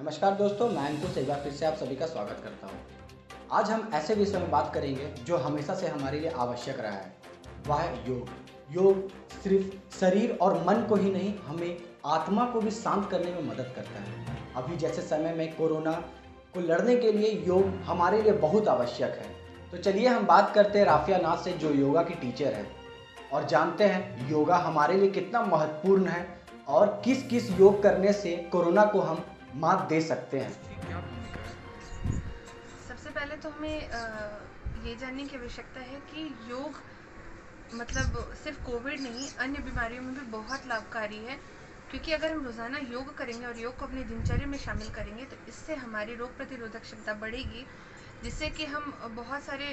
नमस्कार दोस्तों, मैं अंकुश एक बार फिर से आप सभी का स्वागत करता हूँ। आज हम ऐसे विषय में बात करेंगे जो हमेशा से हमारे लिए आवश्यक रहा है, वह है योग। योग सिर्फ शरीर और मन को ही नहीं, हमें आत्मा को भी शांत करने में मदद करता है। अभी जैसे समय में कोरोना को लड़ने के लिए योग हमारे लिए बहुत आवश्यक है। तो चलिए हम बात करते हैं राफिया नाथ से, जो योगा की टीचर है, और जानते हैं योगा हमारे लिए कितना महत्वपूर्ण है और किस किस योग करने से कोरोना को हम मात दे सकते हैं। सबसे पहले तो हमें ये जानने की आवश्यकता है कि योग मतलब सिर्फ कोविड नहीं, अन्य बीमारियों में भी बहुत लाभकारी है, क्योंकि अगर हम रोज़ाना योग करेंगे और योग को अपनी दिनचर्या में शामिल करेंगे तो इससे हमारी रोग प्रतिरोधक क्षमता बढ़ेगी, जिससे कि हम बहुत सारे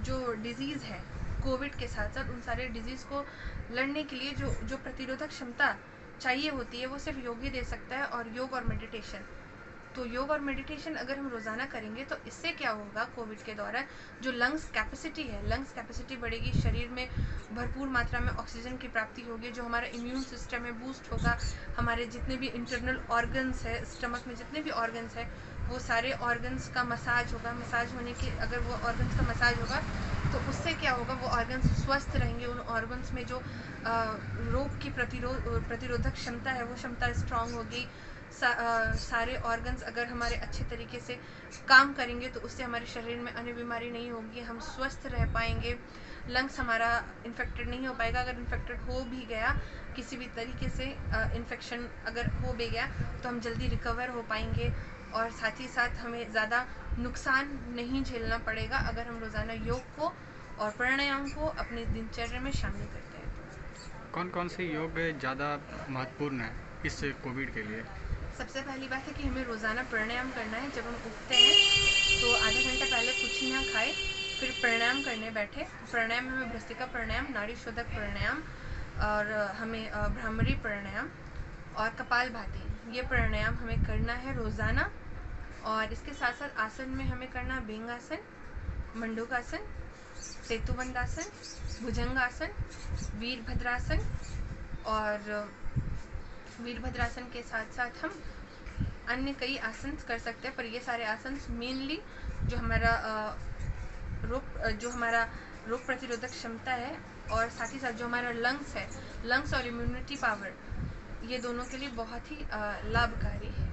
जो डिज़ीज़ है कोविड के साथ साथ उन सारे डिज़ीज़ को लड़ने के लिए जो प्रतिरोधक क्षमता चाहिए होती है वो सिर्फ योग ही दे सकता है। और योग और मेडिटेशन, तो योग और मेडिटेशन अगर हम रोज़ाना करेंगे तो इससे क्या होगा, कोविड के दौरान जो लंग्स कैपेसिटी बढ़ेगी, शरीर में भरपूर मात्रा में ऑक्सीजन की प्राप्ति होगी, जो हमारा इम्यून सिस्टम है बूस्ट होगा, हमारे जितने भी इंटरनल ऑर्गन्स है, स्टमक में जितने भी ऑर्गन्स है वो सारे ऑर्गन्स का मसाज होगा। मसाज होने के अगर वो ऑर्गन्स का मसाज होगा तो उससे क्या होगा, वो ऑर्गन्स स्वस्थ रहेंगे, उन ऑर्गन्स में जो रोग की प्रतिरोधक क्षमता है वो क्षमता स्ट्रांग होगी। सारे ऑर्गन्स अगर हमारे अच्छे तरीके से काम करेंगे तो उससे हमारे शरीर में अन्य बीमारी नहीं होगी, हम स्वस्थ रह पाएंगे, लंग्स हमारा इन्फेक्टेड नहीं हो पाएगा। अगर इन्फेक्टेड हो भी गया किसी भी तरीके से, इन्फेक्शन अगर हो भी गया तो हम जल्दी रिकवर हो पाएंगे, और साथ ही साथ हमें ज़्यादा नुकसान नहीं झेलना पड़ेगा अगर हम रोज़ाना योग को और प्राणायाम को अपनी दिनचर्या में शामिल करते हैं। कौन कौन से योग ज़्यादा महत्वपूर्ण है इस कोविड के लिए? सबसे पहली बात है कि हमें रोज़ाना प्राणायाम करना है। जब हम उठते हैं तो आधा घंटा पहले कुछ ही ना खाए, फिर प्राणायाम करने बैठे। प्राणायाम में हमें भ्रस्त्रिका प्राणायाम, नाड़ी शोधक प्राणायाम, और हमें भ्रामरी प्राणायाम और कपालभाति, ये प्राणायाम हमें करना है रोज़ाना। और इसके साथ साथ आसन में हमें करना है भृंगासन, मंडूकासन, सेतुबंधासन, भुजंगासन, वीरभद्रासन। और वीरभद्रासन के साथ साथ हम अन्य कई आसन कर सकते हैं, पर ये सारे आसन मेनली जो हमारा रोग प्रतिरोधक क्षमता है और साथ ही साथ जो हमारा लंग्स और इम्यूनिटी पावर, ये दोनों के लिए बहुत ही लाभकारी है।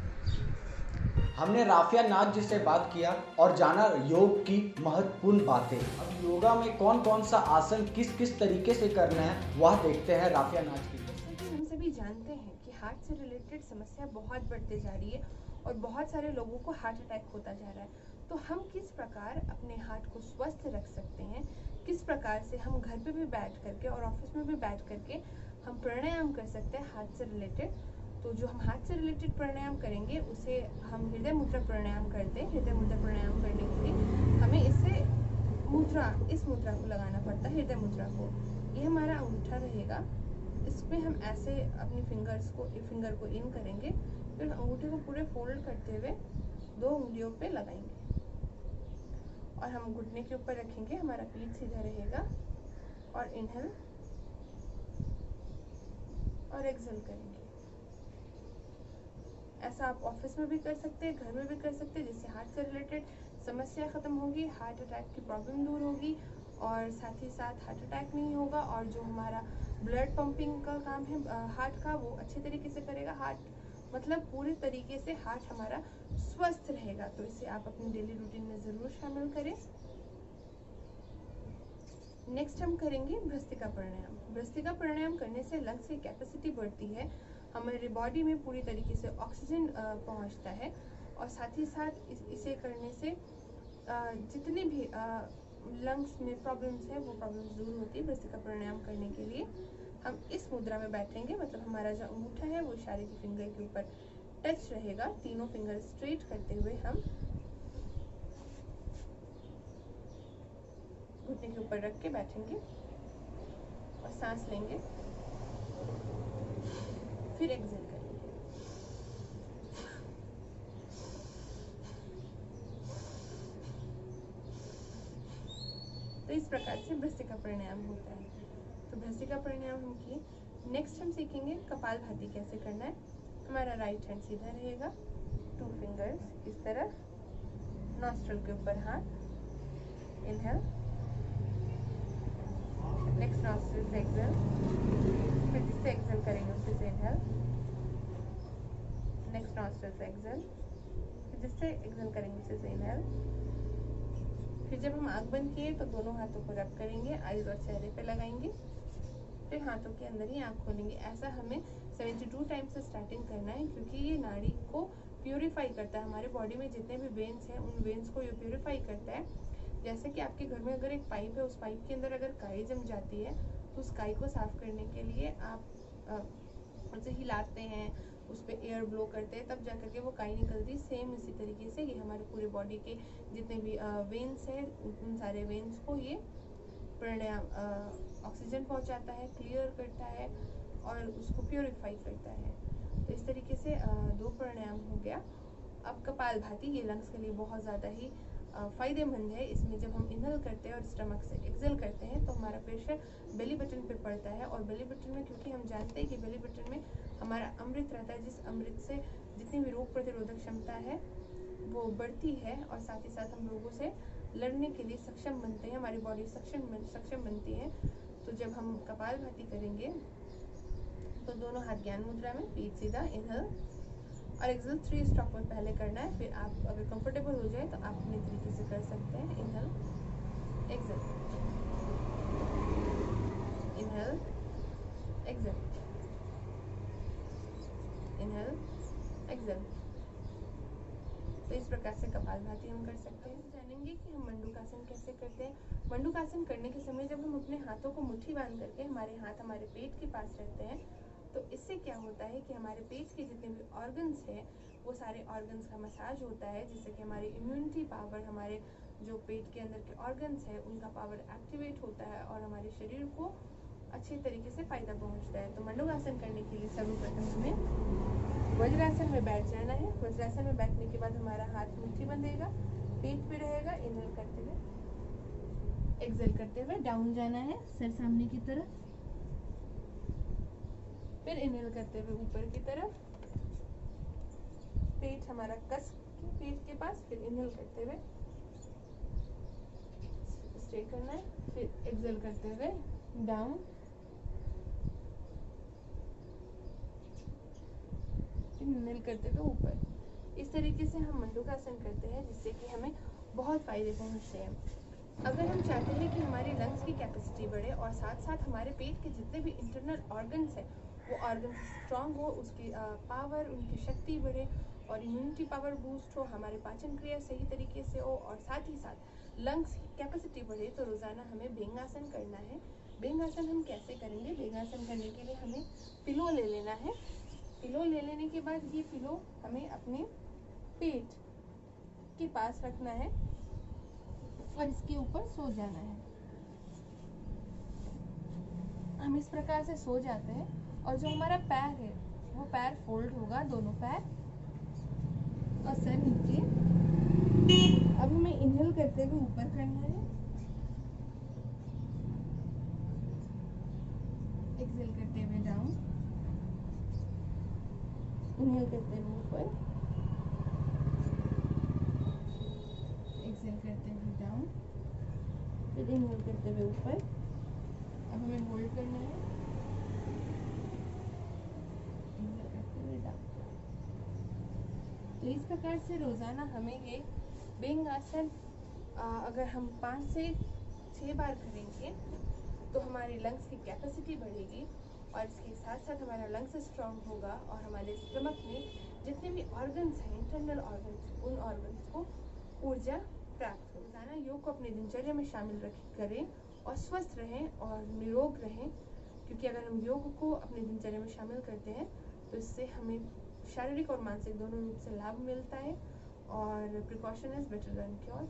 हमने राफिया नाथ जी से बात किया और जाना योग की महत्वपूर्ण बातें। अब योगा में कौन कौन सा आसन किस किस तरीके से करना है वह देखते हैं राफिया नाथ की। जैसे कि हम सभी जानते हैं कि हार्ट से रिलेटेड समस्या बहुत बढ़ते जा रही है और बहुत सारे लोगों को हार्ट अटैक होता जा रहा है। तो हम किस प्रकार अपने हार्ट को स्वस्थ रख सकते हैं, किस प्रकार से हम घर पे भी बैठ करके और ऑफिस में भी बैठ करके हम प्राणायाम कर सकते हैं हार्ट से रिलेटेड। तो जो हम हार्ट से रिलेटेड प्राणायाम करेंगे उसे हम हृदय मुद्रा प्राणायाम करते हैं। हृदय मुद्रा प्राणायाम करने के लिए हमें इस मुद्रा को लगाना पड़ता है, हृदय मुद्रा को। ये हमारा अंगूठा रहेगा, इसमें हम ऐसे अपनी फिंगर को इन करेंगे, फिर अंगूठे को पूरे फोल्ड करते हुए 2 उंगलियों पे लगाएंगे और हम घुटने के ऊपर रखेंगे, हमारा पीठ सीधा रहेगा, और इनहेल और एक्सहेल करेंगे। ऐसा आप ऑफिस में भी कर सकते हैं, घर में भी कर सकते हैं, जिससे हार्ट से रिलेटेड समस्या खत्म होगी, हार्ट अटैक की प्रॉब्लम दूर होगी, और साथ ही साथ हार्ट अटैक नहीं होगा, और जो हमारा ब्लड पंपिंग का काम है हार्ट का, वो अच्छे तरीके से करेगा। हार्ट मतलब पूरे तरीके से हार्ट हमारा स्वस्थ रहेगा। तो इसे आप अपनी डेली रूटीन में ज़रूर शामिल करें। नेक्स्ट हम करेंगे भ्रस्त्रिका प्राणायाम। भ्रस्त्रिका प्राणायाम करने से लंग्स की कैपेसिटी बढ़ती है, हमारे बॉडी में पूरी तरीके से ऑक्सीजन पहुंचता है, और साथ ही साथ इसे करने से जितने भी लंग्स में प्रॉब्लम्स है वो प्रॉब्लम्स दूर होती है। भ्रस्त्रिका प्राणायाम करने के लिए हम इस मुद्रा में बैठेंगे, मतलब हमारा जो अंगूठा है वो इशारे की फिंगर के ऊपर टच रहेगा। तीनों फिंगर स्ट्रेट करते हुए हम घुटने के ऊपर रख के बैठेंगे और सांस लेंगे, फिर एक्सहेल करेंगे। तो इस प्रकार से भ्रस्त्रिका प्राणायाम होता है। तो भ्रस्त्रिका प्राणायाम हम किए। नेक्स्ट हम सीखेंगे कपालभाति कैसे करना है। हमारा राइट हैंड सीधा रहेगा, 2 फिंगर्स इस तरफ, नॉस्ट्रल के ऊपर हाथ, इनहेल, नेक्स्ट नॉस्ट्रल से एक्सेल, फिर जिससे एक्सेल करेंगे उससे से इनहेल, नेक्स्ट नॉस्ट्रल से एक्सेल, फिर जिससे एक्सेल करेंगे उससे से इनहेल। फिर जब हम आँख बंद किए तो दोनों हाथों को रब करेंगे, आईज और चेहरे पे लगाएंगे, फिर हाथों के अंदर ही आँख खोलेंगे। ऐसा हमें 72 टाइम्स से स्टार्टिंग करना है, क्योंकि ये नाड़ी को प्यूरिफाई करता है। हमारे बॉडी में जितने भी वेन्स हैं उन वेन्स को ये प्यूरिफाई करता है। जैसे कि आपके घर में अगर एक पाइप है, उस पाइप के अंदर अगर काई जम जाती है तो उस काई को साफ करने के लिए आप उसे हिलाते हैं, उस पर एयर ब्लो करते हैं, तब जाकर के वो काई निकलती है। सेम इसी तरीके से ये हमारे पूरे बॉडी के जितने भी वेन्स हैं उन सारे वेन्स को ये प्राणायाम ऑक्सीजन पहुंचाता है, क्लियर करता है और उसको प्योरीफाई करता है। तो इस तरीके से 2 प्राणायाम हो गया। अब कपालभाति, ये लंग्स के लिए बहुत ज़्यादा ही फ़ायदेमंद है। इसमें जब हम इनहेल करते हैं और स्टमक से एक्सेल करते हैं तो हमारा प्रेशर बेली बटन पे पड़ता है, और बेली बटन में, क्योंकि हम जानते हैं कि बेली बटन में हमारा अमृत रहता है, जिस अमृत से जितनी भी रोग प्रतिरोधक क्षमता है वो बढ़ती है, और साथ ही साथ हम लोगों से लड़ने के लिए सक्षम बनते हैं, हमारी बॉडी सक्षम बनती है। तो जब हम कपालभाति करेंगे तो दोनों हाथ ज्ञान मुद्रा में, पीठ सीधा, इनहेल और एक्सेल 3 स्टॉक में पहले करना है। फिर आप अगर कंफर्टेबल हो जाए तो आप अपने तरीके से कर सकते हैं। Inhale, exhale, inhale, exhale, inhale, exhale. तो इस प्रकार से कपालभाति हम कर सकते हैं। जानेंगे कि हम मंडूकासन कैसे करते हैं। मंडूकासन करने के समय जब हम अपने हाथों को मुट्ठी बांध करके हमारे हाथ हमारे पेट के पास रहते हैं तो इससे क्या होता है कि हमारे पेट के जितने भी ऑर्गन्स हैं वो सारे ऑर्गन्स का मसाज होता है, जिससे कि हमारी इम्यूनिटी पावर, हमारे जो पेट के अंदर के ऑर्गन्स हैं उनका पावर एक्टिवेट होता है और हमारे शरीर को अच्छे तरीके से फायदा पहुंचता है। तो मंडूकासन करने के लिए सर्वप्रथम हमें वज्रासन में बैठ जाना है। वज्रासन में बैठने के बाद हमारा हाथ मुट्ठी बंधेगा, पेट पे रहेगा, इनहेल करते हुए, एक्सेल करते हुए डाउन जाना है, सर सामने की तरफ, फिर इनहेल करते हुए ऊपर की तरफ, पेट हमारा कस के पेट के पास, फिर इनहेल करते हुए स्टे करना है, फिर एक्सेल करते हुए डाउन, फिर इनहेल करते हुए ऊपर। इस तरीके से हम मंडूकासन करते हैं, जिससे कि हमें बहुत फायदे पहुंचते हैं। अगर हम चाहते हैं कि हमारी लंग्स की कैपेसिटी बढ़े और साथ साथ हमारे पेट के जितने भी इंटरनल ऑर्गन्स हैं वो ऑर्गन स्ट्रांग हो, उसकी पावर, उनकी शक्ति बढ़े और इम्यूनिटी पावर बूस्ट हो, हमारे पाचन क्रिया सही तरीके से हो और साथ ही साथ लंग्स की कैपेसिटी बढ़े, तो रोज़ाना हमें भृंगासन करना है। भृंगासन हम कैसे करेंगे? भृंगासन करने के लिए हमें पिलो ले लेना है। पिलो ले लेने के बाद ये पिलो हमें अपने पेट के पास रखना है और इसके ऊपर सो जाना है। हम इस प्रकार से सो जाते हैं और जो हमारा पैर है वो पैर फोल्ड होगा, दोनों पैर, और सर नीचे। अब हमें इनहेल करते हुए ऊपर करना है, एक्सेल करते हुए डाउन, इनहेल करते हुए ऊपर, एक्सेल करते हुए डाउन, फिर इनहेल करते हुए ऊपर। अब हमें होल्ड करना है, इनहेल करते हुए डाउन। तो इस प्रकार से रोज़ाना हमें ये भृंगासन अगर हम 5 से 6 बार करेंगे तो हमारी लंग्स की कैपेसिटी बढ़ेगी और इसके साथ साथ हमारा लंग्स स्ट्रांग होगा और हमारे स्टमक में जितने भी ऑर्गन्स हैं, इंटरनल ऑर्गन्स, उन ऑर्गन्स को ऊर्जा प्राप्त हो। रोज़ाना योग को अपनी दिनचर्या में शामिल करें और स्वस्थ रहें और निरोग रहें, क्योंकि अगर हम योग को अपनी दिनचर्या में शामिल करते हैं तो इससे हमें शारीरिक और मानसिक दोनों रूप से लाभ मिलता है और precaution is better than cure.